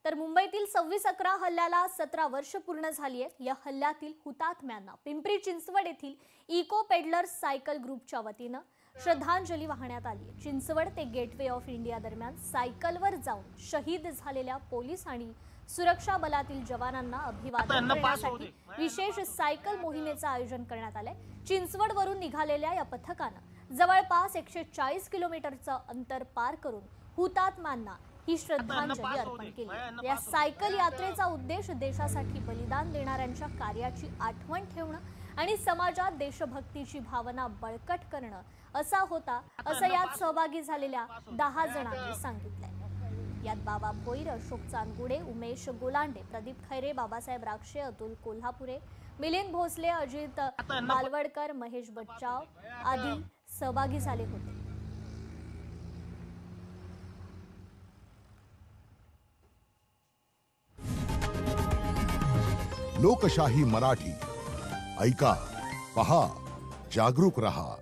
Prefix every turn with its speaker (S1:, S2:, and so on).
S1: तर मुंबईतील 26/11 हल्ल्याला 17 वर्ष पूर्ण झाली आहेत। या हल्ल्यातील हुतात्म्यांना पिंपरी चिंचवड येथील इको पेडलर सायकल ग्रुपच्या वतीने श्रद्धांजली वाहण्यात आली। चिंचवड ते गेटवे ऑफ इंडिया दरम्यान सायकलवर जाऊन शहीद झालेल्या पोलीस आणि सुरक्षा बलातील जवानांना अभिवादन करण्यासाठी विशेष सायकल मोहिमेचे आयोजन करण्यात आले। चिंचवड वरून निघालेल्या या पथकाने जवळपास 140 किलोमीटरचे अंतर पार करून हुतात्म्यांना ही श्रद्धांजली अर्पण केली। या सायकल यात्रेचा उद्देश देशासाठी बलिदान देणाऱ्यांच्या कार्याची आठवण ठेवणे आणि समाजात देशभक्तीची भावना बळकट करणे असा होता, असं यात सहभागी झालेल्या 10 जणांनी सांगितले। यात बाबा भोईर, अशोक चांदगुडे, उमेश गोलांडे, प्रदीप खैरे, बाबासाहेब राक्षे, अतुल कोल्हापुरे, मिलिंद भोसले, अजित मालवडकर, महेश बच्चाव आदी सहभागी झाले होते।
S2: लोकशाही मराठी ऐका, पहा, जागरूक रहा।